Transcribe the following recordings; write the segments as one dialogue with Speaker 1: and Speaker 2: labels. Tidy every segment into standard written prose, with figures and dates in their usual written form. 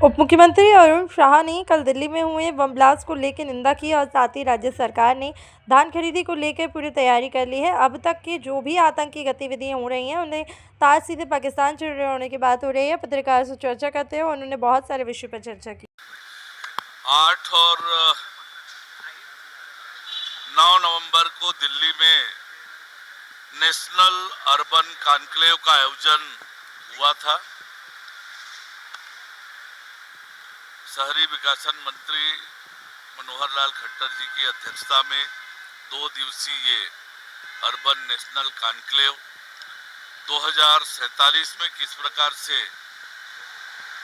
Speaker 1: उप मुख्यमंत्री अरुण शाह ने कल दिल्ली में हुए बम ब्लास्ट को लेकर निंदा की और साथ ही राज्य सरकार ने धान खरीदी को लेकर पूरी तैयारी कर ली है। अब तक की जो भी आतंकी गतिविधियां हो रही हैं उन्हें तार सीधे पाकिस्तान से जुड़े होने की बात हो रही है। पत्रकारों से चर्चा करते हुए उन्होंने बहुत सारे विषयों पर चर्चा की।
Speaker 2: 8 और 9 नवंबर को दिल्ली में नेशनल अर्बन कॉन्क्लेव का आयोजन हुआ था। शहरी विकास मंत्री मनोहर लाल खट्टर जी की अध्यक्षता में 2 दिवसीय ये अर्बन नेशनल कॉन्क्लेव 2047 में किस प्रकार से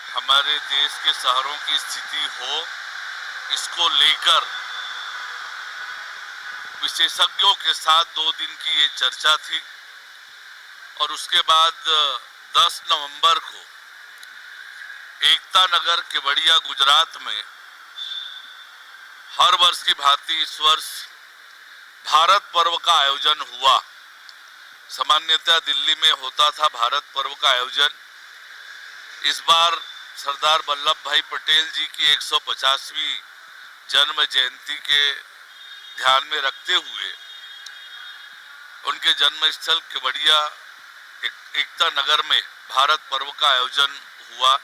Speaker 2: हमारे देश के शहरों की स्थिति हो, इसको लेकर विशेषज्ञों के साथ 2 दिन की ये चर्चा थी। और उसके बाद 10 नवंबर को एकता नगर केवड़िया गुजरात में हर वर्ष की भांति इस वर्ष भारत पर्व का आयोजन हुआ। सामान्यतः दिल्ली में होता था भारत पर्व का आयोजन। इस बार सरदार वल्लभ भाई पटेल जी की 150वीं जन्म जयंती के ध्यान में रखते हुए उनके जन्म स्थल केवड़िया एकता नगर में भारत पर्व का आयोजन हुआ।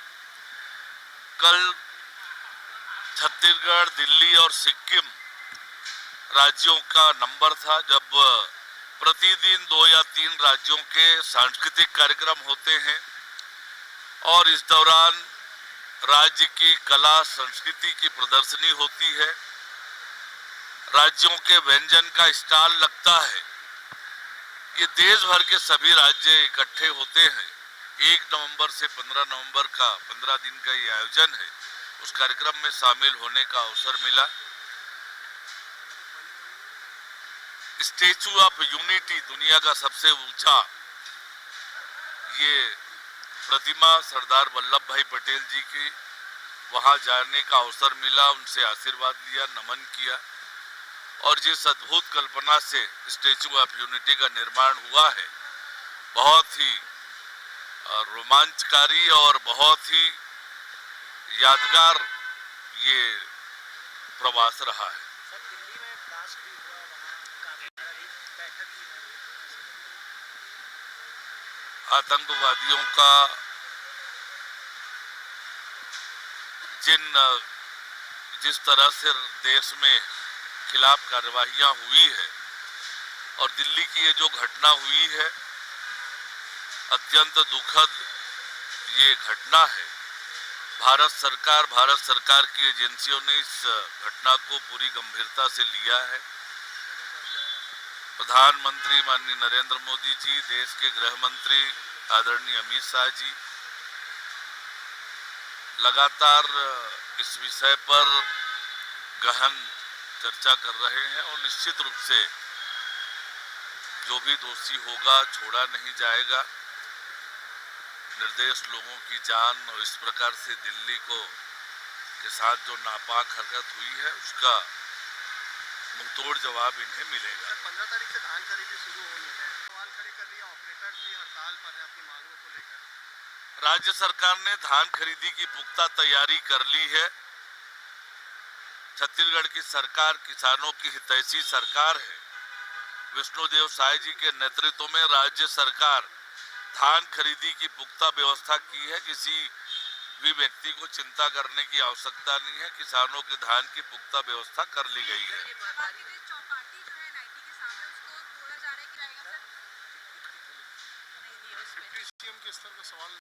Speaker 2: कल छत्तीसगढ़, दिल्ली और सिक्किम राज्यों का नंबर था जब प्रतिदिन 2 या 3 राज्यों के सांस्कृतिक कार्यक्रम होते हैं और इस दौरान राज्य की कला संस्कृति की प्रदर्शनी होती है। राज्यों के व्यंजन का स्टॉल लगता है। ये देश भर के सभी राज्य इकट्ठे होते हैं। 1 नवंबर से 15 नवंबर का 15 दिन का ये आयोजन है। उस कार्यक्रम में शामिल होने का अवसर मिला। स्टैचू ऑफ यूनिटी, दुनिया का सबसे ऊंचा ये प्रतिमा सरदार वल्लभ भाई पटेल जी की, वहां जाने का अवसर मिला, उनसे आशीर्वाद लिया, नमन किया। और जिस अद्भुत कल्पना से स्टैचू ऑफ यूनिटी का निर्माण हुआ है, बहुत ही रोमांचकारी और बहुत ही यादगार ये प्रवास रहा है। आतंकवादियों का जिस तरह से देश में खिलाफ कार्यवाहियां हुई है और दिल्ली की ये जो घटना हुई है, अत्यंत दुखद ये घटना है। भारत सरकार की एजेंसियों ने इस घटना को पूरी गंभीरता से लिया है। प्रधानमंत्री माननीय नरेंद्र मोदी जी, देश के गृह मंत्री आदरणीय अमित शाह जी लगातार इस विषय पर गहन चर्चा कर रहे हैं और निश्चित रूप से जो भी दोषी होगा छोड़ा नहीं जाएगा। निर्दोष लोगों की जान और इस प्रकार से दिल्ली के साथ जो नापाक हरकत हुई है, उसका मुंहतोड़ जवाब इन्हें मिलेगा।
Speaker 3: 15 तारीख से धान खरीदी शुरू होनी है। सवाल खड़े कर रही है, ऑपरेटर भी हड़ताल पर है अपनी मांगों को लेकर।
Speaker 2: राज्य सरकार ने धान खरीदी की पुख्ता तैयारी कर ली है। छत्तीसगढ़ की सरकार किसानों की हितैषी सरकार है। विष्णुदेव साय जी के नेतृत्व में राज्य सरकार धान खरीदी की पुख्ता व्यवस्था की है। किसी भी व्यक्ति को चिंता करने की आवश्यकता नहीं है। किसानों के धान की पुख्ता व्यवस्था कर ली गई है।
Speaker 3: डिप्टी सीएम के स्तर का सवाल